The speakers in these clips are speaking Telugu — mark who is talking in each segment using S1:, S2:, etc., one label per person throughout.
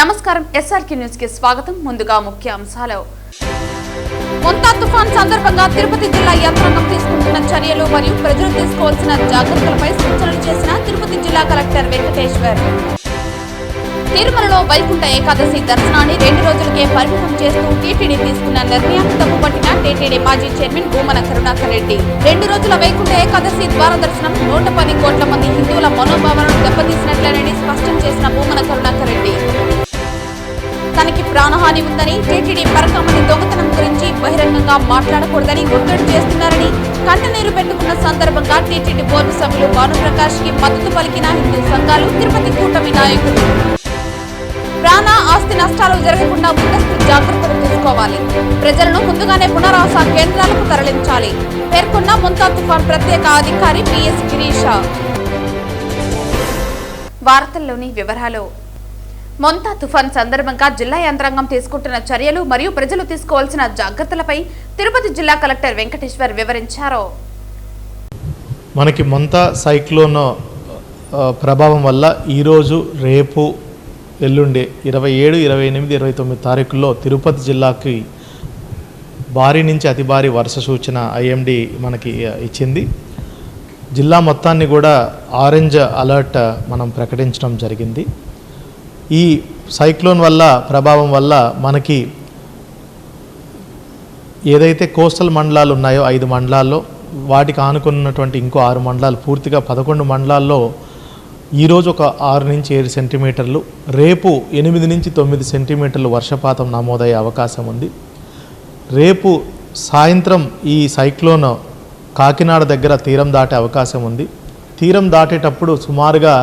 S1: నమస్కారం ఎస్ఆర్కే న్యూస్ కి స్వాగతం. ముందుగా ముఖ్య అంశాలు. మొంతా తుఫాన్ సందర్భంగా తిరుపతి జిల్లా యంత్రాంగం తీసుకుంటున్న చర్యలు మరియు ప్రజలు తీసుకోవాల్సిన జాగ్రత్తలపై సూచనలు చేసిన తిరుపతి జిల్లా కలెక్టర్ వెంకటేశ్వర్. తిరుమలలో వైకుంఠ ఏకాదశి దర్శనాన్ని 2 రోజులకే పరిమితం చేస్తూ టీటీడీ తీసుకున్న నిర్ణయాన్ని తప్పుపట్టిన టీటీడీ మాజీ చైర్మన్ భూమన కరుణాకర్ రెడ్డి. 2 రోజుల వైకుంఠ ఏకాదశి ద్వార దర్శనం 110 కోట్ల మంది హిందువుల మనోభావాలను దెబ్బతీసినట్లేనని స్పష్టం చేసిన భూమన కరుణాకర్ రెడ్డి. తనకి ప్రాణహాని ఉందని, టీటీడీ పరకామణి దొంగతనం గురించి బహిరంగంగా మాట్లాడకూడదని ఒత్తిడి చేస్తున్నారని కంటనీరు పెట్టుకున్న సందర్భంగా టీటీడీ బోర్డు సభ్యులు భానుప్రకాష్ కి మద్దతు పలికిన హిందూ సంఘాలు, తిరుపతి కూటమి నాయకులు. ప్రాణ ఆస్తి నష్టాలు జరగకుండా ముందస్తు జాగ్రత్తలు తీసుకోవాలి, ప్రజలను ముందుగానే పునరావాస కేంద్రాలకు తరలించాలి పేర్కొన్న మొంతా తుఫాన్ ప్రత్యేక అధికారి పిఎస్ గిరీష. వార్తల్లోని వివరాలు. మొంతా తుఫాన్ సందర్భంగా జిల్లా యంత్రాంగం తీసుకుంటున్న చర్యలు మరియు ప్రజలు తీసుకోవాల్సిన జాగ్రత్తలపై తిరుపతి జిల్లా కలెక్టర్ వెంకటేశ్వర్ వివరించారు.
S2: మనకి మొంతా సైక్లోన్ ప్రభావం వల్ల ఈరోజు, రేపు, ఎల్లుండి 27, 28, 29 తారీఖుల్లో తిరుపతి జిల్లాకి భారీ నుంచి అతి భారీ వర్ష సూచన ఐఎండీ మనకి ఇచ్చింది. జిల్లా మొత్తాన్ని కూడా ఆరెంజ్ అలర్ట్ మనం ప్రకటించడం జరిగింది. ఈ సైక్లోన్ వల్ల ప్రభావం వల్ల మనకి ఏదైతే కోస్టల్ మండలాలు ఉన్నాయో 5 మండలాల్లో, వాటికి ఆనుకున్నటువంటి ఇంకో 6 మండలాలు, పూర్తిగా 11 మండలాల్లో ఈరోజు ఒక 6 నుంచి 7 సెంటీమీటర్లు, రేపు 8 నుంచి 9 సెంటీమీటర్లు వర్షపాతం నమోదయ్యే అవకాశం ఉంది. రేపు సాయంత్రం ఈ సైక్లోన్ కాకినాడ దగ్గర తీరం దాటే అవకాశం ఉంది. తీరం దాటేటప్పుడు సుమారుగా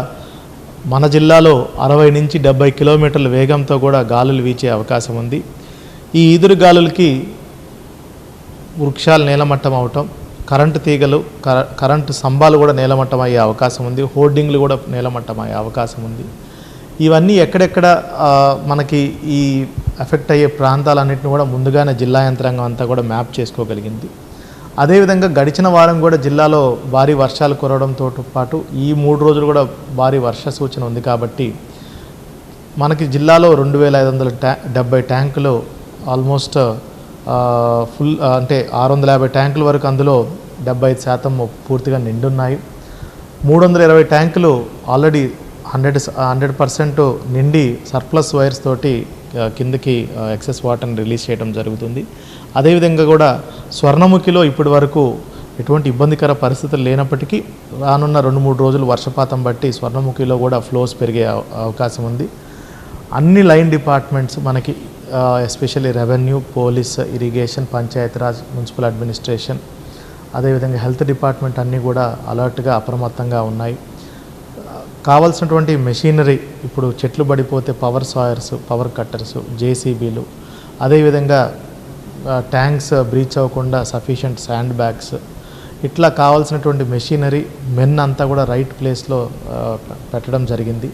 S2: మన జిల్లాలో 60 నుంచి 70 కిలోమీటర్ల వేగంతో కూడా గాలులు వీచే అవకాశం ఉంది. ఈ ఈదురు గాలులకి వృక్షాలు నేలమట్టం అవటం, కరెంటు తీగలు, కరెంటు స్తంభాలు కూడా నేలమట్టం అయ్యే అవకాశం ఉంది. హోర్డింగ్లు కూడా నేలమట్టం అయ్యే అవకాశం ఉంది. ఇవన్నీ ఎక్కడెక్కడ మనకి ఈ ఎఫెక్ట్ అయ్యే ప్రాంతాలన్నింటినీ కూడా ముందుగానే జిల్లా యంత్రాంగం అంతా కూడా మ్యాప్ చేసుకోగలిగింది. అదేవిధంగా గడిచిన వారం కూడా జిల్లాలో భారీ వర్షాలు కురవడంతో పాటు ఈ 3 రోజులు కూడా భారీ వర్ష సూచన ఉంది. కాబట్టి మనకి జిల్లాలో 2570 ట్యాంకులు ఆల్మోస్ట్ ఫుల్, అంటే 650 ట్యాంకుల వరకు, అందులో 75% పూర్తిగా నిండున్నాయి. 320 ట్యాంకులు ఆల్రెడీ 100% నిండి సర్ప్లస్ వైర్స్ తోటి కిందకి ఎక్సెస్ వాటర్ని రిలీజ్ చేయడం జరుగుతుంది. అదేవిధంగా కూడా స్వర్ణముఖిలో ఇప్పటి వరకు ఎటువంటి ఇబ్బందికర పరిస్థితులు లేనప్పటికీ రానున్న 2-3 రోజులు వర్షపాతం బట్టి స్వర్ణముఖిలో కూడా ఫ్లోస్ పెరిగే అవకాశం ఉంది. అన్ని లైన్ డిపార్ట్మెంట్స్ మనకి especially revenue, police, irrigation, Panchayati Raj, municipal administration, అదేవిధంగా హెల్త్ డిపార్ట్మెంట్ అన్నీ కూడా అలర్ట్గా అప్రమత్తంగా ఉన్నాయి. కావాల్సినటువంటి మెషినరీ, ఇప్పుడు చెట్లు పడిపోతే పవర్ సాయర్స్, పవర్ కట్టర్స్, జేసీబీలు, అదేవిధంగా ట్యాంక్స్ బ్రీచ్ అవ్వకుండా సఫిషియంట్ శాండ్ బ్యాగ్స్, ఇట్లా కావాల్సినటువంటి మెషినరీ, మెన్ అంతా కూడా రైట్ ప్లేస్లో పెట్టడం జరిగింది.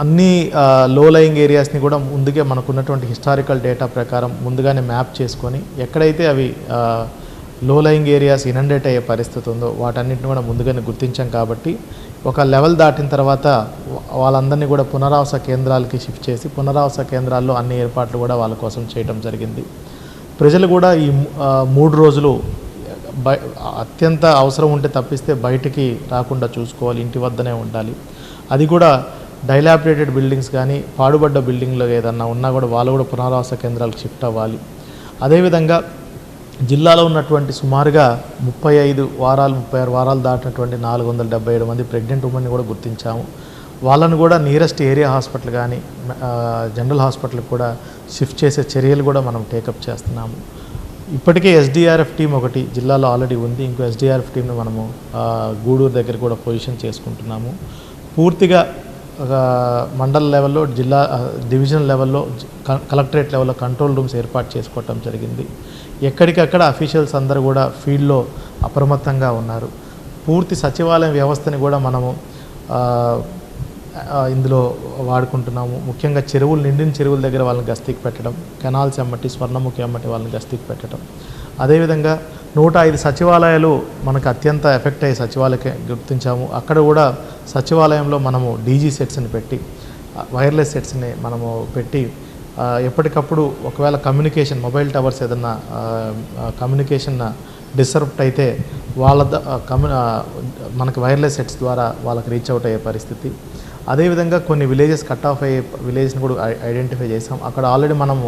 S2: అన్ని లో లయింగ్ ఏరియాస్ని కూడా ముందుగా మనకున్నటువంటి హిస్టారికల్ డేటా ప్రకారం ముందుగానే మ్యాప్ చేసుకొని ఎక్కడైతే అవి లో లయింగ్ ఏరియాస్ ఇనండేట్ అయ్యే పరిస్థితి ఉందో వాటన్నిటిని కూడా ముందుగానే గుర్తించాం. కాబట్టి ఒక లెవెల్ దాటిన తర్వాత వాళ్ళందరినీ కూడా పునరావాస కేంద్రాలకి షిఫ్ట్ చేసి పునరావాస కేంద్రాల్లో అన్ని ఏర్పాట్లు కూడా వాళ్ళ కోసం చేయడం జరిగింది. ప్రజలు కూడా ఈ 3 రోజులు అత్యంత అవసరం ఉంటే తప్పిస్తే బయటికి రాకుండా చూసుకోవాలి, ఇంటి వద్దనే ఉండాలి. అది కూడా డైలాబిరేటెడ్ బిల్డింగ్స్ కానీ పాడుబడ్డ బిల్డింగ్లో ఏదన్నా ఉన్నా కూడా వాళ్ళు కూడా పునరావాస కేంద్రాలకు షిఫ్ట్ అవ్వాలి. అదేవిధంగా జిల్లాలో ఉన్నటువంటి సుమారుగా 36 వారాలు దాటినటువంటి 477 మంది ప్రెగ్నెంట్ ఉమెన్ని కూడా గుర్తించాము. వాళ్ళను కూడా నియరెస్ట్ ఏరియా హాస్పిటల్ కానీ జనరల్ హాస్పిటల్కి కూడా షిఫ్ట్ చేసే చర్యలు కూడా మనం టేకప్ చేస్తున్నాము. ఇప్పటికే ఎస్డిఆర్ఎఫ్ టీం ఒకటి జిల్లాలో ఆల్రెడీ ఉంది. ఇంకో ఎస్డిఆర్ఎఫ్ టీంను మనము గూడూరు దగ్గర కూడా పొజిషన్ చేసుకుంటున్నాము. పూర్తిగా మండల లెవెల్లో, జిల్లా డివిజన్ లెవెల్లో, కలెక్టరేట్ లెవెల్లో కంట్రోల్ రూమ్స్ ఏర్పాటు చేసుకోవటం జరిగింది. ఎక్కడికక్కడ అఫీషియల్స్ అందరూ కూడా ఫీల్డ్లో అప్రమత్తంగా ఉన్నారు. పూర్తి సచివాలయం వ్యవస్థని కూడా మనము ఇందులో వాడుకుంటున్నాము. ముఖ్యంగా చెరువులు, నిండిన చెరువుల దగ్గర వాళ్ళని గస్తీకి పెట్టడం, కెనాల్స్ ఎమ్మటి, స్వర్ణముఖి ఎమ్మటి వాళ్ళని గస్తీకి పెట్టడం. అదేవిధంగా 105 సచివాలయాలు మనకు అత్యంత ఎఫెక్ట్ అయ్యే సచివాలయం గుర్తించాము. అక్కడ కూడా సచివాలయంలో మనము డీజీ సెట్స్ని పెట్టి వైర్లెస్ సెట్స్ని మనము పెట్టి ఎప్పటికప్పుడు ఒకవేళ కమ్యూనికేషన్ మొబైల్ టవర్స్ ఏదన్నా కమ్యూనికేషన్ డిస్టర్బ్ అయితే మనకి వైర్లెస్ సెట్స్ ద్వారా వాళ్ళకి రీచ్ అవుట్ అయ్యే పరిస్థితి. అదేవిధంగా కొన్ని విలేజెస్ కట్ ఆఫ్ అయ్యే విలేజ్ని కూడా ఐడెంటిఫై చేసాం. అక్కడ ఆల్రెడీ మనము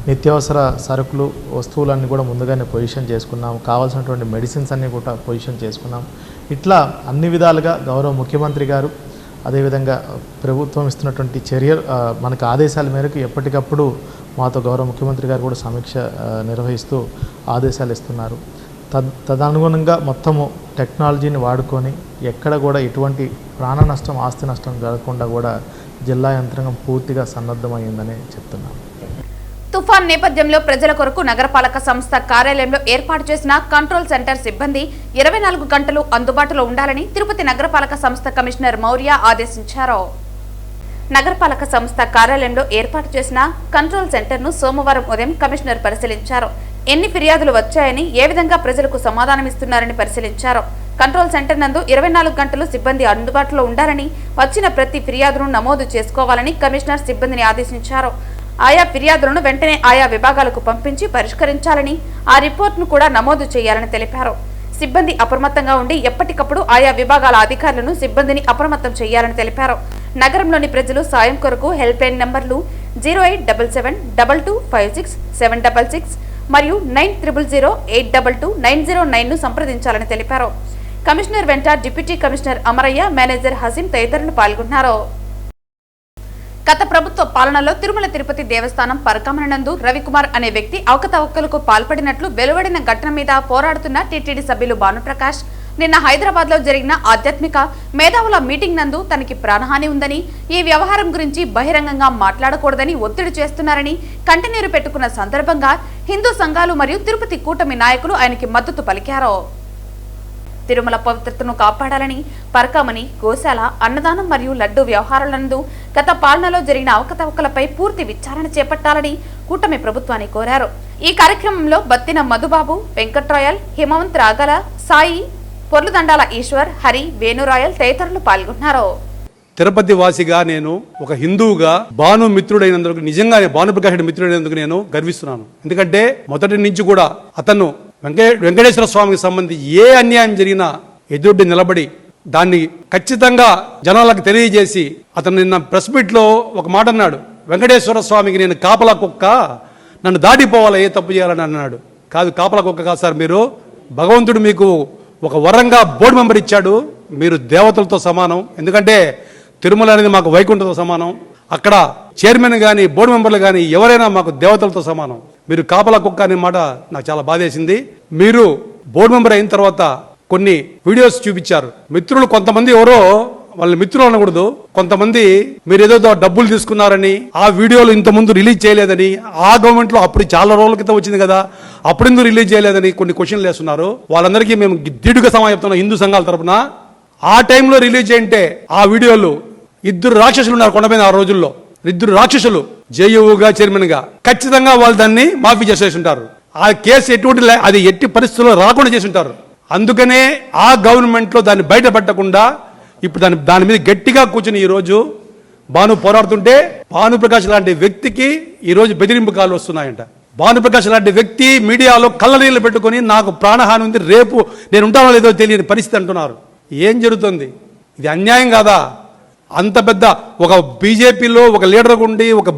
S2: నిత్యావసర సరుకులు వస్తువులన్నీ కూడా ముందుగానే పొజిషన్ చేసుకున్నాం, కావాల్సినటువంటి మెడిసిన్స్ అన్నీ కూడా పొజిషన్ చేసుకున్నాం. ఇట్లా అన్ని విధాలుగా గౌరవ ముఖ్యమంత్రి గారు అదేవిధంగా ప్రభుత్వం ఇస్తున్నటువంటి చర్యలు మనకు ఆదేశాల మేరకు ఎప్పటికప్పుడు మాతో గౌరవ ముఖ్యమంత్రి గారు కూడా సమీక్ష నిర్వహిస్తూ ఆదేశాలు ఇస్తున్నారు. తదనుగుణంగా మొత్తము టెక్నాలజీని వాడుకొని ఎక్కడ కూడా ఎటువంటి ప్రాణ నష్టం ఆస్తి నష్టం జరగకుండా కూడా జిల్లా యంత్రాంగం పూర్తిగా సన్నద్ధమైందని చెప్తున్నాను.
S1: తుఫాన్ నేపథ్యంలో ప్రజల కొరకు నగరపాలక సంస్థ కార్యాలయంలో ఏర్పాటు చేసిన కంట్రోల్ సెంటర్ సిబ్బంది 24 గంటలు అందుబాటులో ఉండాలని తిరుపతి నగరపాలక సంస్థ కమిషనర్ మౌర్య ఆదేశించారు. నగరపాలక సంస్థ కార్యాలయంలో ఏర్పాటు చేసిన కంట్రోల్ సెంటర్ను సోమవారం ఉదయం కమిషనర్ పరిశీలించారు. ఎన్ని ఫిర్యాదులు వచ్చాయని, ఏ విధంగా ప్రజలకు సమాధానమిస్తున్నారని పరిశీలించారు. కంట్రోల్ సెంటర్ నందు 24 గంటలు సిబ్బంది అందుబాటులో ఉండాలని, వచ్చిన ప్రతి ఫిర్యాదును నమోదు చేసుకోవాలని కమిషనర్ సిబ్బందిని ఆదేశించారు. ఆయా ఫిర్యాదులను వెంటనే ఆయా విభాగాలకు పంపించి పరిష్కరించాలని, ఆ రిపోర్ట్ను కూడా నమోదు చేయాలని తెలిపారు. సిబ్బంది అప్రమత్తంగా ఉండి ఎప్పటికప్పుడు ఆయా విభాగాల అధికారులను సిబ్బందిని అప్రమత్తం చేయాలని తెలిపారు. నగరంలోని ప్రజలు సాయం కొరకు హెల్ప్ లైన్ నంబర్లు 0877225676 మరియు 9008229009ను సంప్రదించాలని తెలిపారు. కమిషనర్ వెంట deputy commissioner Amarayya, manager Hashem తదితరులు పాల్గొన్నారు. గత ప్రభుత్వ పాలనలో తిరుమల తిరుపతి దేవస్థానం పరకామణ నందు రవికుమార్ అనే వ్యక్తి అవకతవకలకు పాల్పడినట్లు వెలువడిన ఘటన మీద పోరాడుతున్న టీటీడీ సభ్యులు భానుప్రకాష్ నిన్న హైదరాబాద్ లో జరిగిన ఆధ్యాత్మిక మేధావుల మీటింగ్ నందు తనకి ప్రాణహాని ఉందని, ఈ వ్యవహారం గురించి బహిరంగంగా మాట్లాడకూడదని ఒత్తిడి చేస్తున్నారని కంటినీరు పెట్టుకున్న సందర్భంగా హిందూ సంఘాలు మరియు తిరుపతి కూటమి నాయకులు ఆయనకి మద్దతు పలికారు. తిరుమల పవిత్రతను కాపాడాలని, పరకామణి, గోశాల, అన్నదానం మరియు లడ్డు వ్యవహారాలందు గత పాలనలో జరిగిన అవకతవకలపై పూర్తి విచారణ చేపట్టాలని కూటమి ప్రభుత్వాన్ని కోరారు. ఈ కార్యక్రమంలో బత్తిన మధుబాబు, వెంకట్రాయల్, హిమవంత్ రాగల, సాయి, పొర్లుదండాల ఈశ్వర్, హరి, వేణురాయల్ తదితరులు పాల్గొన్నారు.
S3: తిరుపతి వాసిగా నేను ఒక హిందువుగా భాను మిత్రుడైనందుకు, నిజంగా భానుప్రకాష్ మిత్రుడైనందుకు నేను గర్విస్తున్నాను. ఎందుకంటే మొదటి నుంచి కూడా అతను వెంకటేశ్వర స్వామికి సంబంధించి ఏ అన్యాయం జరిగినా ఎదుటి నిలబడి దాన్ని ఖచ్చితంగా జనాలకు తెలియజేసి, అతను నిన్న ప్రెస్ మీట్లో ఒక మాట అన్నాడు, వెంకటేశ్వర స్వామికి నేను కాపలా కుక్క, నన్ను దాటిపోవాలి, ఏ తప్పు చేయాలని అన్నాడు. కాదు, కాపలా కుక్క కాదు సార్, మీరు భగవంతుడు మీకు ఒక వరంగా బోర్డు మెంబర్ ఇచ్చాడు, మీరు దేవతలతో సమానం. ఎందుకంటే తిరుమల అనేది మాకు వైకుంఠంతో సమానం. అక్కడ చైర్మన్ కానీ బోర్డు మెంబర్లు కానీ ఎవరైనా మాకు దేవతలతో సమానం. మీరు కాపలా కుక్క అనే మాట నాకు చాలా బాధేసింది. మీరు బోర్డు మెంబర్ అయిన తర్వాత కొన్ని వీడియోస్ చూపించారు. మిత్రులు కొంతమంది, ఎవరో వాళ్ళ మిత్రులు అనకూడదు, కొంతమంది మీరు ఏదో డబ్బులు తీసుకున్నారని, ఆ వీడియోలు ఇంతకుముందు రిలీజ్ చేయలేదని, ఆ గవర్నమెంట్లో అప్పుడు చాలా రోజుల క్రితం వచ్చింది కదా, అప్పుడెందుకు రిలీజ్ చేయలేదని కొన్ని క్వశ్చన్లు వేస్తున్నారు. వాళ్ళందరికీ మేము దీటుగా సమాధానం చెప్తున్నాం హిందూ సంఘాల తరపున. ఆ టైంలో రిలీజ్ చేయంటే ఆ వీడియోలు, 2 రాక్షసులు ఉన్నారు కొండపైన ఆ రోజుల్లో, 2 రాక్షసులు జేయూగా చైర్మన్ గా, ఖచ్చితంగా వాళ్ళు దాన్ని మాఫీ చేసేసి ఉంటారు. ఆ కేసు అది ఎట్టి పరిస్థితుల్లో రాకుండా చేసి ఉంటారు. అందుకనే ఆ గవర్నమెంట్ లో దాన్ని బయటపెట్టకుండా ఇప్పుడు దాని మీద గట్టిగా కూర్చుని ఈ రోజు భాను పోరాడుతుంటే, భానుప్రకాష్ లాంటి వ్యక్తికి ఈ రోజు బెదిరింపు కాలు వస్తున్నాయంట. భానుప్రకాష్ లాంటి వ్యక్తి మీడియాలో కళ్ళనీళ్ళు పెట్టుకుని నాకు ప్రాణహాని ఉంది, రేపు నేను ఉంటానో లేదో తెలియని పరిస్థితి అంటున్నారు. ఏం జరుగుతుంది? ఇది అన్యాయం కాదా? అంత పెద్ద ఒక బీజేపీలో ఒక లీడర్ ఉండి ఒక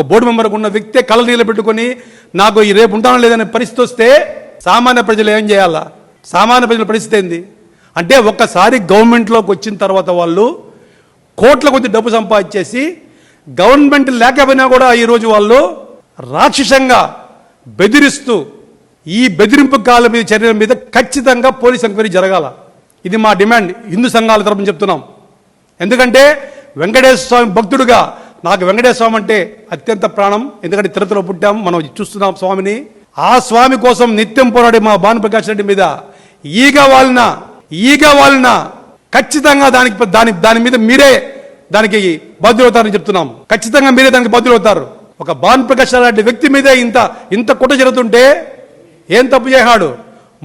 S3: బోర్డు మెంబర్ ఉన్న వ్యక్తే కళ్ళనీళ్ళు పెట్టుకుని నాకు ఈ రేపు ఉంటానో లేదనే పరిస్థితి వస్తే సామాన్య ప్రజలు ఏం చేయాలా? సామాన్య ప్రజల పరిస్థితి ఏంది అంటే, ఒక్కసారి గవర్నమెంట్లోకి వచ్చిన తర్వాత వాళ్ళు కోట్ల కొద్ది డబ్బు సంపాదించేసి గవర్నమెంట్ లేకపోయినా కూడా ఈరోజు వాళ్ళు రాక్షసంగా బెదిరిస్తూ, ఈ బెదిరింపు కాల మీద చర్యల మీద ఖచ్చితంగా పోలీస్ ఎంక్వైరీ జరగాల. ఇది మా డిమాండ్, హిందూ సంఘాల తరపున చెప్తున్నాం. ఎందుకంటే వెంకటేశ్వర స్వామి భక్తుడుగా నాకు వెంకటేశ్వర స్వామి అంటే అత్యంత ప్రాణం. ఎందుకంటే తిరుపతిలో పుట్టాం, మనం చూస్తున్నాం స్వామిని. ఆ స్వామి కోసం నిత్యం పోరాడే మా భానుప్రకాష్ రెడ్డి మీద ఈగ వాళ్ళన ఖచ్చితంగా దాని మీద మీరే దానికి బాధ్యులవుతారని చెప్తున్నాం. ఖచ్చితంగా మీరే దానికి బాధ్యులవుతారు. ఒక భానుప్రకాష్ రెడ్డి వ్యక్తి మీదే ఇంత కుట్ర జరుగుతుంటే ఏం తప్పు చేశాడు?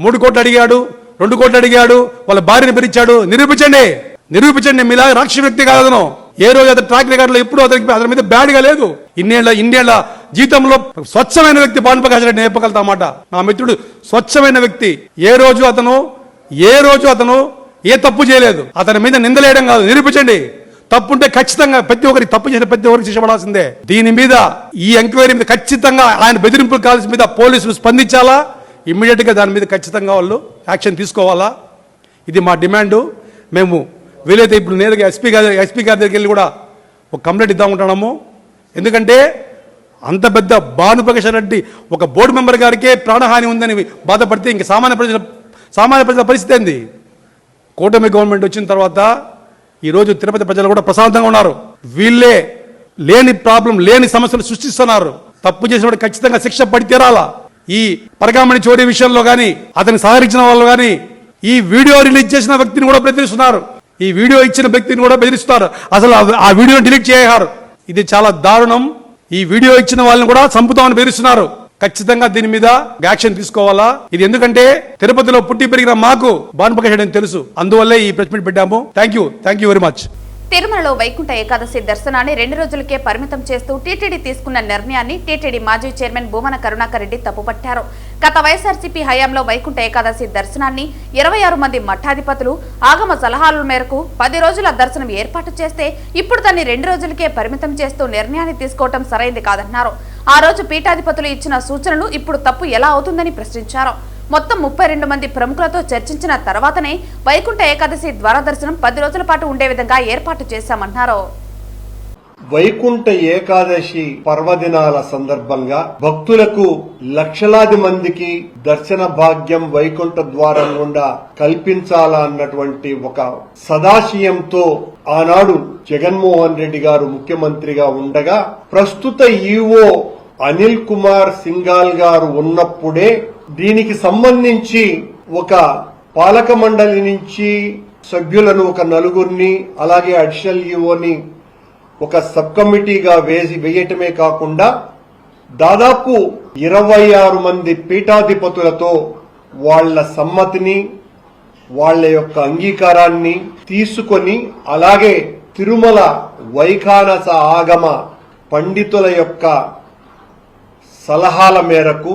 S3: 3 కోట్లు అడిగాడు, 2 కోట్లు అడిగాడు, వాళ్ళ భార్యని పిలిచాడు. నిరూపించండి. మీలాగా రాక్షస వ్యక్తి కాదను. ఏ రోజు అతని ట్రాక్ రికార్డులో ఎప్పుడు అతని మీద బ్యాడ్గా లేదు. ఇన్నేళ్ల జీవితంలో స్వచ్ఛమైన వ్యక్తి భానుప్రకాష్ రెడ్డి చెప్పగలుగుతామాట. నా మిత్రుడు స్వచ్ఛమైన వ్యక్తి. ఏ రోజు అతను ఏ తప్పు చేయలేదు. అతని మీద నిందలేయడం కాదు, నిరూపించండి. తప్పుంటే ఖచ్చితంగా తప్పు చేసిన ప్రతి ఒక్కరికి శిక్ష పడాల్సిందే. దీని మీద ఈ ఎంక్వైరీ మీద ఖచ్చితంగా ఆయన బెదిరింపుల కాల్స్ మీద పోలీసులు స్పందించాలా, ఇమ్మీడియట్ గా దాని మీద ఖచ్చితంగా వాళ్ళు యాక్షన్ తీసుకోవాలా. ఇది మా డిమాండ్. మేము వీలైతే ఇప్పుడు నేరుగా ఎస్పీ గారి దగ్గరికి వెళ్ళి కూడా ఒక కంప్లైంట్ ఇద్దామంటున్నాము. ఎందుకంటే అంత పెద్ద భానుప్రకాష్ రెడ్డి ఒక బోర్డు మెంబర్ గారికే ప్రాణహాని ఉందని బాధపడితే ఇంక సామాన్య ప్రజల పరిస్థితి ఏంది? కూటమి గవర్నమెంట్ వచ్చిన తర్వాత ఈరోజు తిరుపతి ప్రజలు కూడా ప్రశాంతంగా ఉన్నారు. వీళ్ళే లేని సమస్యలు సృష్టిస్తున్నారు. తప్పు చేసినప్పుడు ఖచ్చితంగా శిక్ష పడి తీరాలా. ఈ పరకామణి చోరీ విషయంలో కానీ అతని సహకరించిన వాళ్ళు కానీ ఈ వీడియో రిలీజ్ చేసిన వ్యక్తిని కూడా బెదిరిస్తున్నారు. ఈ వీడియో ఇచ్చిన వ్యక్తిని కూడా బెదిరిస్తున్నారు. అసలు ఆ వీడియో డిలీట్ చేయగారు. ఇది చాలా దారుణం. ఈ వీడియో ఇచ్చిన వాళ్ళని కూడా చంపుతామని బెదిరిస్తున్నారు. ఖచ్చితంగా దీని మీద యాక్షన్ తీసుకోవాలా. ఇది ఎందుకంటే తిరుపతిలో పుట్టి పెరిగిన మాకు భానుప్రకాష్ రెడ్డి తెలుసు. అందువల్లే ఈ ప్రెస్ మీట్ పెట్టాము. Thank you very much.
S1: తిరుమలలో వైకుంఠ ఏకాదశి దర్శనాన్ని 2 రోజులకే పరిమితం చేస్తూ టీటీడీ తీసుకున్న నిర్ణయాన్ని టీటీడీ మాజీ చైర్మన్ భూమన కరుణాకర్ రెడ్డి తప్పుపట్టారు. గత వైఎస్ఆర్సీపీ హయాంలో వైకుంఠ ఏకాదశి దర్శనాన్ని 26 మంది మఠాధిపతులు ఆగమ సలహాల మేరకు 10 రోజుల దర్శనం ఏర్పాటు చేస్తే ఇప్పుడు దాన్ని 2 రోజులకే పరిమితం చేస్తూ నిర్ణయాన్ని తీసుకోవడం సరైంది కాదన్నారు. ఆ రోజు పీఠాధిపతులు ఇచ్చిన సూచనలు ఇప్పుడు తప్పు ఎలా అవుతుందని ప్రశ్నించారు. మొత్తం 32 మంది ప్రముఖులతో చర్చించిన తర్వాతనే వైకుంఠ ఏకాదశి ద్వార దర్శనం 10 రోజుల పాటు ఉండే విధంగా ఏర్పాటు చేశామన్నారు.
S4: వైకుంఠ ఏకాదశి పర్వదినాల సందర్భంగా భక్తులకు లక్షలాది మందికి దర్శన భాగ్యం వైకుంఠ ద్వారం గుండా కల్పించాలన్నటువంటి ఒక సదాశయంతో ఆనాడు జగన్మోహన్ రెడ్డి గారు ముఖ్యమంత్రిగా ఉండగా ప్రస్తుత ఈవో అనిల్ కుమార్ సింఘాల్ గారు ఉన్నప్పుడే దీనికి సంబంధించి ఒక పాలక మండలి నుంచి సభ్యులను ఒక 4 అలాగే అడిషనల్ ఈవోని ఒక సబ్ కమిటీగా వేయటమే కాకుండా దాదాపు 26 మంది పీఠాధిపతులతో వాళ్ల సమ్మతిని వాళ్ల యొక్క అంగీకారాన్ని తీసుకొని అలాగే తిరుమల వైఖానస ఆగమ పండితుల యొక్క సలహాల మేరకు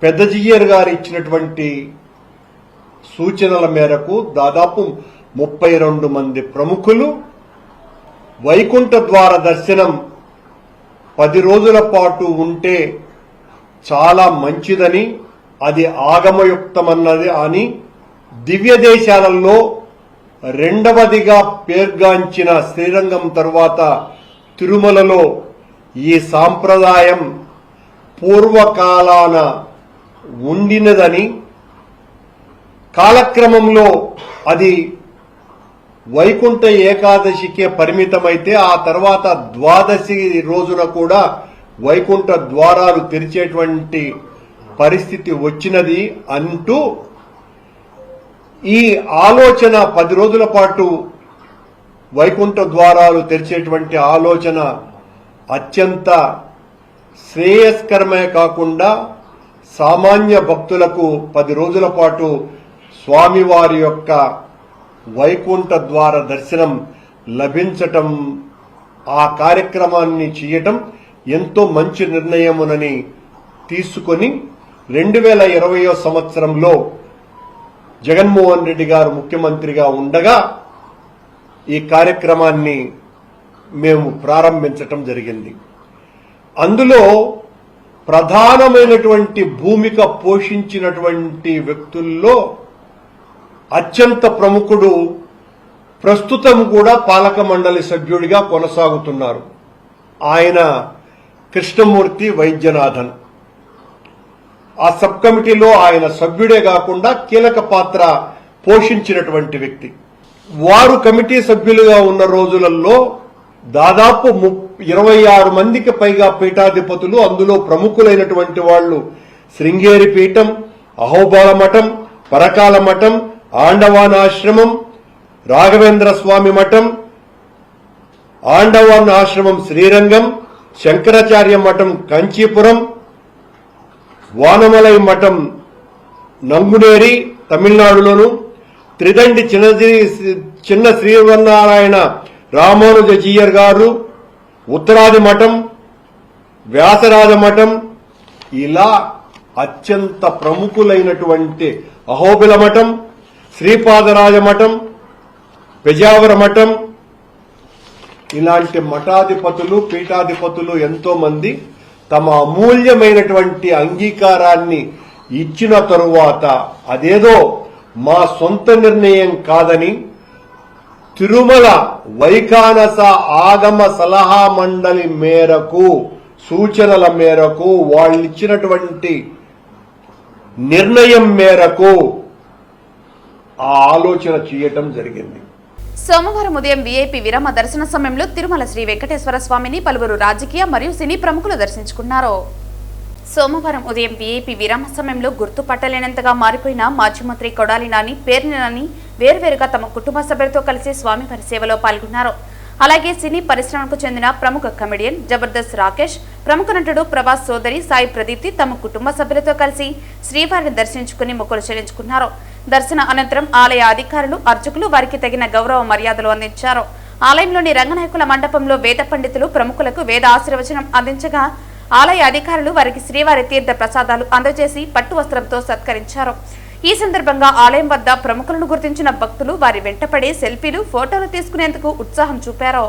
S4: పెద్దజియ్యర్ గారు ఇచ్చినటువంటి సూచనల మేరకు దాదాపు 32 మంది ప్రముఖులు వైకుంఠ ద్వార దర్శనం 10 రోజుల పాటు ఉంటే చాలా మంచిదని, అది ఆగమయుక్తమన్నది అని దివ్య దేశాలలో రెండవదిగా పేర్గాంచిన శ్రీరంగం తరువాత తిరుమలలో ఈ సాంప్రదాయం పూర్వకాలాన ఉండినదని, కాలక్రమంలో అది వైకుంఠ ఏకాదశికే పరిమితమైతే ఆ తర్వాత ద్వాదశి రోజున కూడా వైకుంఠ ద్వారాలు తెరిచేటువంటి పరిస్థితి వచ్చినది అంటూ ఈ ఆలోచన 10 రోజుల పాటు వైకుంఠ ద్వారాలు తెరిచేటువంటి ఆలోచన అత్యంత శ్రేయస్కరమే కాకుండా సామాన్య భక్తులకు 10 రోజుల పాటు స్వామివారి యొక్క వైకుంఠ ద్వార దర్శనం లభించటం, ఆ కార్యక్రమాన్ని చేయటం ఎంతో మంచి నిర్ణయమునని తీసుకొని 2020 సంవత్సరంలో జగన్మోహన్ రెడ్డి గారు ముఖ్యమంత్రిగా ఉండగా ఈ కార్యక్రమాన్ని మేము ప్రారంభించటం జరిగింది. అందులో ప్రధానమైనటువంటి భూమిక పోషించినటువంటి వ్యక్తుల్లో అత్యంత ప్రముఖుడు ప్రస్తుతం కూడా పాలక మండలి సభ్యుడిగా కొనసాగుతున్నారు. ఆయన కృష్ణమూర్తి వైద్యనాథన్. ఆ సబ్ కమిటీలో ఆయన సభ్యుడే కాకుండా కీలక పాత్ర పోషించినటువంటి వ్యక్తి. వారు కమిటీ సభ్యులుగా ఉన్న రోజులలో దాదాపు 26 మందికి పైగా పీఠాధిపతులు, అందులో ప్రముఖులైనటువంటి వాళ్లు శృంగేరి పీఠం, అహోబళ మఠం, పరకాల మఠం, ఆండవాన్ ఆశ్రమం, రాఘవేంద్ర స్వామి మఠం, ఆండవాన్ ఆశ్రమం శ్రీరంగం, శంకరాచార్య మఠం కంచీపురం, వానమలై మఠం నంగునేరి తమిళనాడులోను, త్రిదండి చిన్న శ్రీవన్నారాయణ రామానుజీయర్ గారు, ఉత్తరాది మఠం, వ్యాసరాజ మఠం, ఇలా అత్యంత ప్రముఖులైనటువంటి అహోబిల మఠం, శ్రీపాదరాజ మఠం, పెజావర మఠం, ఇలాంటి మఠాధిపతులు, పీఠాధిపతులు ఎంతో మంది తమ అమూల్యమైనటువంటి అంగీకారాన్ని ఇచ్చిన తరువాత అదేదో మా సొంత నిర్ణయం కాదని తిరుమల వైఖానస ఆగమ సలహా మండలి మేరకు, సూచనల మేరకు, వాళ్ళిచ్చినటువంటి నిర్ణయం మేరకు ఆ ఆలోచన చేయటం జరిగింది.
S1: సోమవారం ఉదయం వీఐపీ విరామ దర్శన సమయంలో తిరుమల శ్రీ వెంకటేశ్వర స్వామిని పలువురు రాజకీయ మరియు సినీ ప్రముఖులు దర్శించుకున్నారు. సోమవారం ఉదయం వీఐపీ విరామ సమయంలో గుర్తుపట్టలేనంతగా మారిపోయిన మాజీ మంత్రి కొడాలి నాని, పేర్ని నాని వేర్వేరుగా తమ కుటుంబ సభ్యులతో కలిసి స్వామివారి సేవలో పాల్గొన్నారు. అలాగే సినీ పరిశ్రమకు చెందిన ప్రముఖ కమెడియన్ జబర్దస్త్ రాకేష్, ప్రముఖ నటుడు ప్రభాస్ సోదరి సాయి ప్రదీప్తి తమ కుటుంబ సభ్యులతో కలిసి శ్రీవారిని దర్శించుకుని మొక్కులు చెల్లించుకున్నారు. దర్శన అనంతరం ఆలయ అధికారులు, అర్చకులు వారికి తగిన గౌరవ మర్యాదలు అందించారు. ఆలయంలోని రంగనాయకుల మండపంలో వేద పండితులు ప్రముఖులకు వేద ఆశీర్వచనం అందించగా ఆలయ అధికారులు వారికి శ్రీవారి తీర్థ ప్రసాదాలు అందజేసి పట్టు వస్త్రంతో సత్కరించారు. ఈ సందర్భంగా ఆలయం వద్ద ప్రముఖులను గుర్తించిన భక్తులు వారి వెంటపడి సెల్ఫీలు, ఫోటోలు తీసుకునేందుకు ఉత్సాహం చూపారు.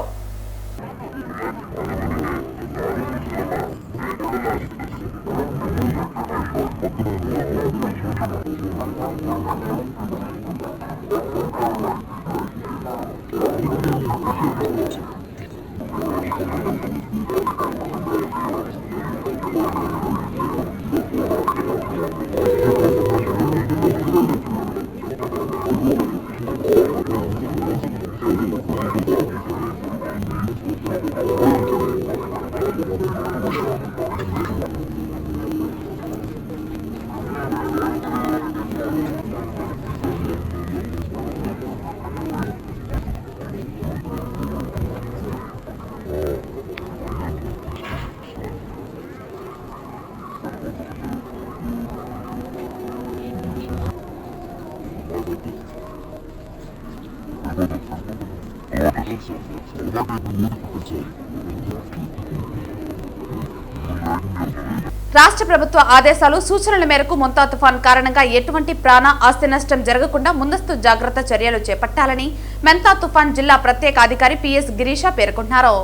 S1: రాష్ట్ర ప్రభుత్వ ఆదేశాలు, సూచనల మేరకు మొంతా తుఫాన్ కారణంగా ఎటువంటి ప్రాణ ఆస్తి నష్టం జరగకుండా ముందస్తు జాగ్రత్త చర్యలు చేపట్టాలని మొంతా తుఫాన్ జిల్లా ప్రత్యేక అధికారి పిఎస్ గిరీష పేర్కొన్నారు.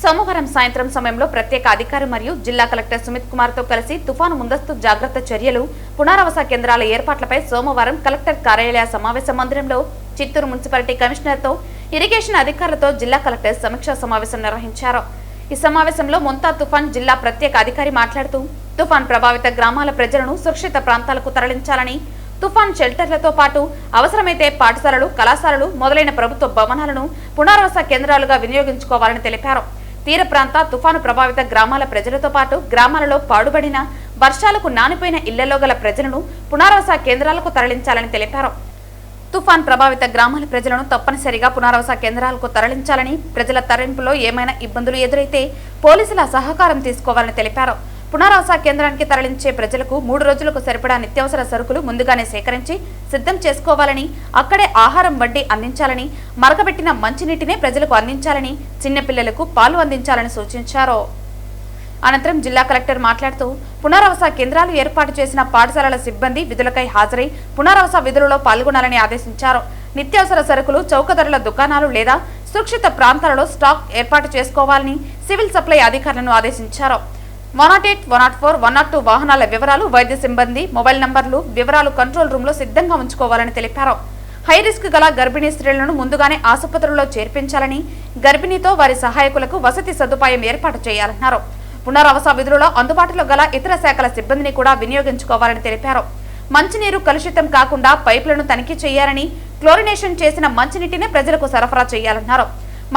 S1: సోమవారం సాయంత్రం సమయంలో ప్రత్యేక అధికారి మరియు జిల్లా కలెక్టర్ సుమిత్ కుమార్ తో కలిసి తుఫాను ముందస్తు జాగ్రత్త చర్యలు, పునరావాస కేంద్రాల ఏర్పాట్లపై సోమవారం కలెక్టర్ కార్యాలయ సమావేశ మందిరంలో చిత్తూరు మున్సిపాలిటీ కమిషనర్ తో, ఇరిగేషన్ అధికారులతో జిల్లా కలెక్టర్ సమీక్షా సమావేశం నిర్వహించారు. ఈ సమావేశంలో మొంతా తుఫాన్ జిల్లా ప్రత్యేక అధికారి మాట్లాడుతూ తుఫాన్ ప్రభావిత గ్రామాల ప్రజలను సురక్షిత ప్రాంతాలకు తరలించాలని, తుఫాన్ షెల్టర్లతో పాటు అవసరమైతే పాఠశాలలు, కళాశాలలు మొదలైన ప్రభుత్వ భవనాలను పునరావాస కేంద్రాలుగా వినియోగించుకోవాలని తెలిపారు. తీర ప్రాంత తుఫాను ప్రభావిత గ్రామాల ప్రజలతో పాటు గ్రామాలలో పాడుబడిన, వర్షాలకు నానిపోయిన ఇళ్లలో గల ప్రజలను పునరావాస కేంద్రాలకు తరలించాలని తెలిపారు. తుఫాన్ ప్రభావిత గ్రామాల ప్రజలను తప్పనిసరిగా పునరావాస కేంద్రాలకు తరలించాలని, ప్రజల తరలింపులో ఏమైనా ఇబ్బందులు ఎదురైతే పోలీసుల సహకారం తీసుకోవాలని తెలిపారు. పునరావాస కేంద్రానికి తరలించే ప్రజలకు 3 రోజులకు సరిపడా నిత్యావసర సరుకులు ముందుగానే సేకరించి సిద్ధం చేసుకోవాలని, అక్కడే ఆహారం వండి అందించాలని, మరకబెట్టిన మంచినీటినే ప్రజలకు అందించాలని, చిన్నపిల్లలకు పాలు అందించాలని సూచించారు. అనంతరం జిల్లా కలెక్టర్ మాట్లాడుతూ పునరావాస కేంద్రాలు ఏర్పాటు చేసిన పాఠశాలల సిబ్బంది విధులకై హాజరై పునరావాస విధులలో పాల్గొనాలని ఆదేశించారు. నిత్యావసర సరుకులు చౌక ధరల దుకాణాలు లేదా సురక్షిత ప్రాంతాలలో స్టాక్ ఏర్పాటు చేసుకోవాలని సివిల్ సప్లై అధికారులను ఆదేశించారు. 108, 104, 102 వాహనాల వివరాలు, వైద్య సిబ్బంది మొబైల్ నంబర్లు వివరాలు కంట్రోల్ రూమ్ లో సిద్ధంగా ఉంచుకోవాలని తెలిపారు. హై రిస్క్ గల గర్భిణీ స్త్రీలను ముందుగానే ఆసుపత్రుల్లో చేర్పించాలని, గర్భిణీతో వారి సహాయకులకు వసతి సదుపాయం ఏర్పాటు చేయాలన్నారు. పునరావాస విధులలో అందుబాటులో గల ఇతర శాఖల సిబ్బందిని కూడా వినియోగించుకోవాలని తెలిపారు. మంచినీరు కలుషితం కాకుండా పైపులను తనిఖీ చేయాలని, క్లోరినేషన్ చేసిన మంచినీటిని ప్రజలకు సరఫరా చేయాలన్నారు.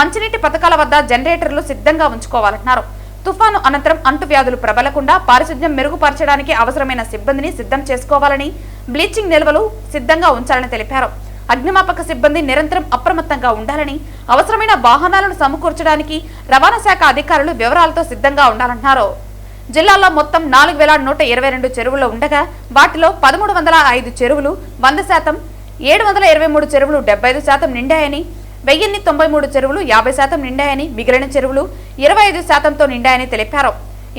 S1: మంచినీటి పథకాల వద్ద జనరేటర్లు సిద్ధంగా ఉంచుకోవాలన్నారు. తుఫాను అనంతరం అంటువ్యాధులు ప్రబలకుండా పారిశుధ్యం మెరుగుపరచడానికి అవసరమైన సిబ్బందిని సిద్ధం చేసుకోవాలని, బ్లీచింగ్ నిల్వలు సిద్ధంగా ఉంచాలని తెలిపారు. అగ్నిమాపక సిబ్బంది నిరంతరం అప్రమత్తంగా ఉండాలని, అవసరమైన వాహనాలను సమకూర్చడానికి రవాణా శాఖ అధికారులు వివరాలతో సిద్ధంగా ఉండాలన్నారు. జిల్లాలో మొత్తం 4122 చెరువులు ఉండగా వాటిలో 1305 చెరువులు 100%, 723 చెరువులు 75% నిండాయని, 1093 చెరువులు 50% నిండాయని, మిగిలిన చెరువులు 25%తో నిండాయని తెలిపారు.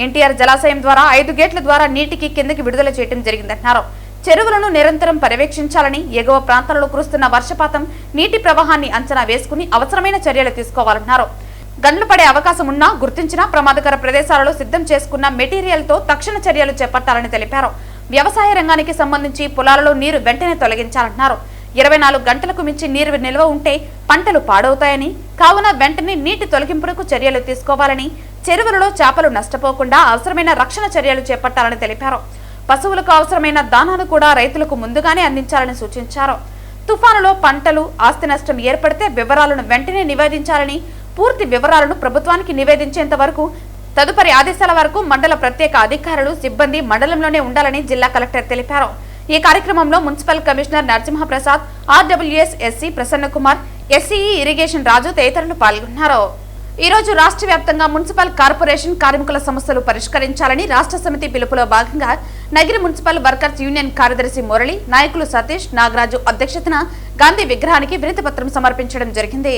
S1: ఎన్టీఆర్ జలాశయం ద్వారా 5 గేట్ల ద్వారా నీటికి కిందకి విడుదల చేయడం జరిగిందన్నారు. చెరువులను నిరంతరం పర్యవేక్షించాలని, ఎగువ ప్రాంతాలలో కురుస్తున్న వర్షపాతం, నీటి ప్రవాహాన్ని అంచనా వేసుకుని అవసరమైన చర్యలు తీసుకోవాలన్నారు. గండ్లు పడే అవకాశం ఉన్నా గుర్తించిన ప్రమాదకర ప్రదేశాలలో సిద్ధం చేసుకున్న మెటీరియల్తో తక్షణ చర్యలు చేపట్టాలని తెలిపారు. వ్యవసాయ రంగానికి సంబంధించి పొలాలలో నీరు వెంటనే తొలగించాలన్నారు. 24 గంటలకు మించి నీరు నిల్వ ఉంటే పంటలు పాడవుతాయని, కావున వెంటనే నీటి తొలగింపునకు చర్యలు తీసుకోవాలని, చెరువులలో చేపలు నష్టపోకుండా అవసరమైన రక్షణ చర్యలు చేపట్టాలని తెలిపారు. పశువులకు అవసరమైన దానాలు కూడా రైతులకు ముందుగానే అందించాలని సూచించారు. తుఫానులో పంటలు, ఆస్తి నష్టం ఏర్పడితే వివరాలను వెంటనే నివేదించాలని, పూర్తి వివరాలను ప్రభుత్వానికి నివేదించేంత వరకు తదుపరి ఆదేశాల వరకు మండల ప్రత్యేక అధికారులు, సిబ్బంది మండలంలోనే ఉండాలని జిల్లా కలెక్టర్ తెలిపారు. ఈ కార్యక్రమంలో municipal commissioner Narasimhaprasad, RWS SE Prasannakumar, SE irrigation Raju తదితరులు పాల్గొన్నారు. ఈ రోజు రాష్ట్ర వ్యాప్తంగా మున్సిపల్ కార్పొరేషన్ కార్మికుల సమస్యలు పరిష్కరించాలని రాష్ట్ర సమితి పిలుపులో భాగంగా నగిరి మున్సిపల్ వర్కర్స్ యూనియన్ కార్యదర్శి మురళి, నాయకులు సతీష్, నాగరాజు అధ్యక్షతన గాంధీ విగ్రహానికి వినతిపత్రం సమర్పించడం జరిగింది.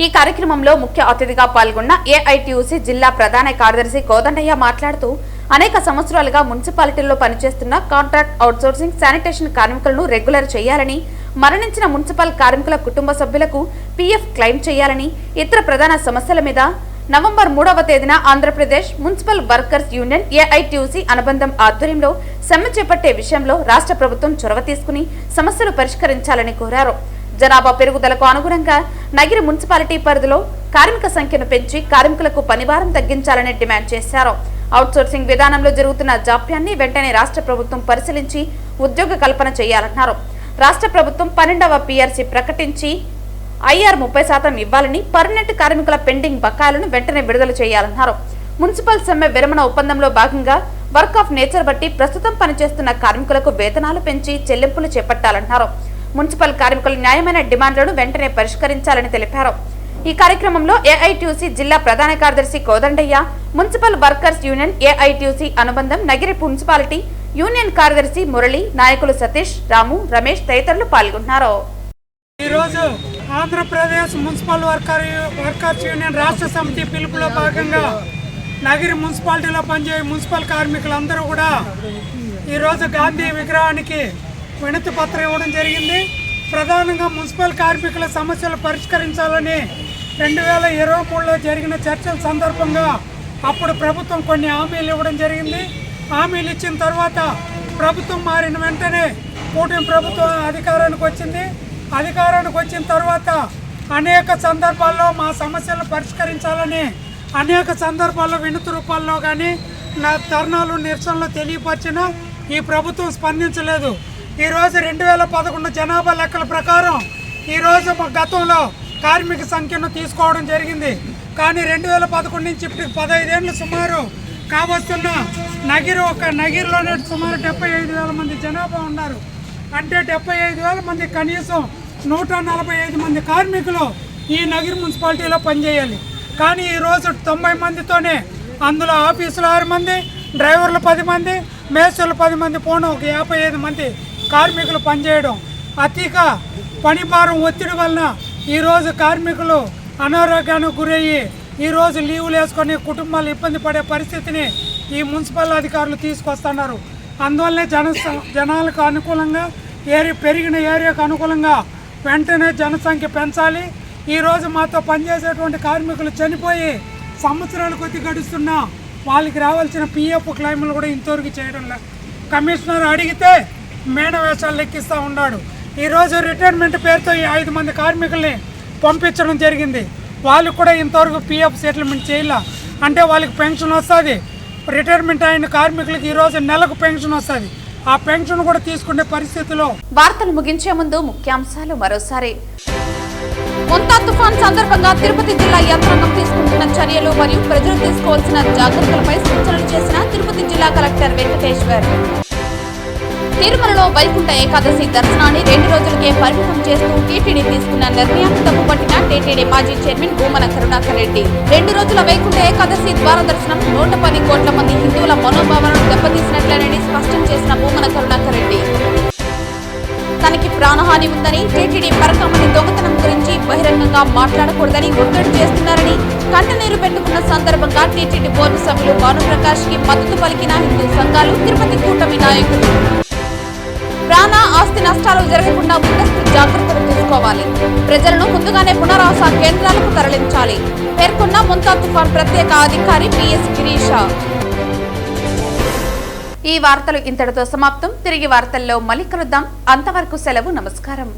S1: ఈ కార్యక్రమంలో ముఖ్య అతిథిగా పాల్గొన్న ఏఐటీయూసీ జిల్లా ప్రధాన కార్యదర్శి కోదండయ్య మాట్లాడుతూ, అనేక సంవత్సరాలుగా మున్సిపాలిటీల్లో పనిచేస్తున్న కాంట్రాక్ట్ అవుట్సోర్సింగ్ శానిటేషన్ కార్మికులను రెగ్యులర్ చేయాలని, మరణించిన మున్సిపల్ కార్మికుల కుటుంబ సభ్యులకు పీఎఫ్ క్లెయిమ్ చేయాలని, ఇతర ప్రధాన సమస్యల మీద నవంబర్ 3వ తేదీన Andhra Pradesh municipal workers union AITUC అనుబంధం ఆధ్వర్యంలో సమ్మె చేపట్టే విషయంలో రాష్ట్ర ప్రభుత్వం చొరవ తీసుకుని సమస్యలు పరిష్కరించాలని కోరారు. జనాభా పెరుగుదలకు అనుగుణంగా నగిరి మున్సిపాలిటీ పరిధిలో కార్మిక సంఖ్యను పెంచి కార్మికులకు పనిభారం తగ్గించాలని డిమాండ్ చేశారు. అవుట్సోర్సింగ్ విధానంలో జరుగుతున్న జాప్యాన్ని వెంటనే రాష్ట్ర ప్రభుత్వం పరిశీలించి ఉద్యోగ కల్పన చేయాలన్నారు. రాష్ట్ర ప్రభుత్వం 12వ పీఆర్సీ ప్రకటించి ఐఆర్ 30% ఇవ్వాలని, పర్మనెంట్ కార్మికుల పెండింగ్ బకాయిలను వెంటనే విడుదల చేయాలన్నారు. మున్సిపల్ సమ్మె విరమణ ఒప్పందంలో భాగంగా వర్క్ ఆఫ్ నేచర్ బట్టి ప్రస్తుతం పనిచేస్తున్న కార్మికులకు వేతనాలు పెంచి చెల్లింపులు చేపట్టాలన్నారు. మున్సిపల్ కార్మికుల న్యాయమైన డిమాండ్లను వెంటనే పరిష్కరించాలని తెలిపారు. ఈ కార్యక్రమంలో ఏఐటీయూసీ జిల్లా ప్రధాన కార్యదర్శి Kodandaiah, municipal workers union AITUC అనుబంధం నగిరి మున్సిపాలిటీ యూనియన్ కార్యదర్శి మురళి, నాయకులు సతీష్, రాము, రమేష్ తదితరులు పాల్గొన్నారు.
S5: ఈరోజు ఆంధ్రప్రదేశ్ మున్సిపల్ వర్కర్స్ యూనియన్ రాష్ట్ర సమితి పిలుపులో భాగంగా నగిరి మున్సిపాలిటీలో పనిచేసే మున్సిపల్ కార్మికులందరూ కూడా ఈరోజు గాంధీ విగ్రహానికి వినతి పత్రం ఇవ్వడం జరిగింది. ప్రధానంగా మున్సిపల్ కార్మికుల సమస్యలు పరిష్కరించాలని 2023లో జరిగిన చర్చల సందర్భంగా అప్పుడు ప్రభుత్వం కొన్ని హామీలు ఇవ్వడం జరిగింది. హామీలు ఇచ్చిన తర్వాత ప్రభుత్వం మారిన వెంటనే కూటమి ప్రభుత్వం అధికారానికి వచ్చింది. అధికారానికి వచ్చిన తర్వాత అనేక సందర్భాల్లో మా సమస్యలను పరిష్కరించాలని అనేక సందర్భాల్లో వినతి రూపాల్లో కానీ నా ధర్నాలు, నిరసనలు తెలియపరిచినా ఈ ప్రభుత్వం స్పందించలేదు. ఈరోజు 2011 జనాభా లెక్కల ప్రకారం ఈరోజు మా గతంలో కార్మిక సంఖ్యను తీసుకోవడం జరిగింది. కానీ 2011 నుంచి ఇప్పటికి 15 ఏళ్ళు సుమారు కావస్తున్న నగిరిలోనే సుమారు 75,000 మంది జనాభా ఉన్నారు. అంటే 75,000 మంది కనీసం 145 మంది కార్మికులు ఈ నగిరి మున్సిపాలిటీలో పనిచేయాలి. కానీ ఈరోజు 90 మందితోనే, అందులో ఆఫీసులో 6 మంది, డ్రైవర్లు 10 మంది, మేస్త్రులు 10 మంది పోను ఒక 55 మంది కార్మికులు పనిచేయడం, అధిక పనిభారం ఒత్తిడి వలన ఈరోజు కార్మికులు అనారోగ్యానికి గురయ్యి ఈరోజు లీవులు వేసుకొని కుటుంబాలు ఇబ్బంది పడే పరిస్థితిని ఈ మున్సిపల్ అధికారులు తీసుకొస్తున్నారు. అందువల్లనే జనాలకు అనుకూలంగా పెరిగిన ఏరియాకు అనుకూలంగా వెంటనే జనసంఖ్య పెంచాలి. ఈరోజు మాతో పనిచేసేటువంటి కార్మికులు చనిపోయి సంవత్సరాల కొద్ది గడుస్తున్నా వాళ్ళకి రావాల్సిన పిఎఫ్ క్లెయిమ్లు కూడా ఇంతవరకు చేయడం లేదు. కమిషనర్ అడిగితే మేనవేషాలు లెక్కిస్తూ ఉన్నాడు. ఈరోజు రిటైర్మెంట్ పేరుతో ఈ 5 మంది కార్మికుల్ని పంపించడం జరిగింది. వాళ్ళు కూడా ఇంతవరకు పిఎఫ్ సెటిల్మెంట్ చేయాల. అంటే వాళ్ళకి పెన్షన్ వస్తుంది. రిటైర్మెంట్ అయిన కార్మికులకి ఈరోజు నెలకు పెన్షన్ వస్తుంది. ఆ పెన్షన్ కూడా తీసుకునే పరిస్థితిలో.
S1: వార్తలు ముగించే ముందు ముఖ్యాంశాలు మరోసారి. మొంతా తుఫాన్ సందర్భంగా తిరుపతి జిల్లా యంత్రాంగం తీసుకుంటున్న చర్యలు మరియు ప్రజలు తీసుకోవాల్సిన జాగ్రత్తలపై సూచనలు చేసిన తిరుపతి జిల్లా కలెక్టర్ వెంకటేశ్వర్. తిరుమలలో వైకుంఠ ఏకాదశి దర్శనాన్ని 2 రోజులకే పరిమితం చేస్తూ టీటీడీ తీసుకున్న నిర్ణయాన్ని తప్పుపట్టిన టీటీడీ మాజీ చైర్మన్ భూమన కరుణాకర్ రెడ్డి. 2 రోజుల వైకుంఠ ఏకాదశి ద్వార దర్శనం 110 కోట్ల మంది హిందువుల మనోభావాలను దెబ్బతీసినట్లేనని స్పష్టం చేసిన భూమన కరుణాకర్ రెడ్డి. తనకి ప్రాణహాని పని ఉందని, టీటీడీ పరకామణి దొంగతనం గురించి బహిరంగంగా మాట్లాడకూడదని ఒత్తిడి చేస్తున్నారని కంటనీరు పెట్టుకున్న సందర్భంగా టీటీడీ బోర్డు సభ్యులు భానుప్రకాష్ కి మద్దతు పలికిన హిందూ సంఘాలు, తిరుపతి కూటమి నాయకులు. ప్రాణ ఆస్తి నష్టాలు జరగకుండా ముందస్తు జాగ్రత్తలు తీసుకోవాలి. ప్రజలను ముందుగానే పునరావాస కేంద్రాలకు తరలించాలి పేర్కొన్న ముంతా తుఫాన్ ప్రత్యేక అధికారి పిఎస్ గిరీష. ఈ వార్తలు ఇంతటితో సమాప్తం. తిరిగి వార్తల్లో మళ్ళీ కలుద్దాం. అంతవరకు సెలవు. నమస్కారం.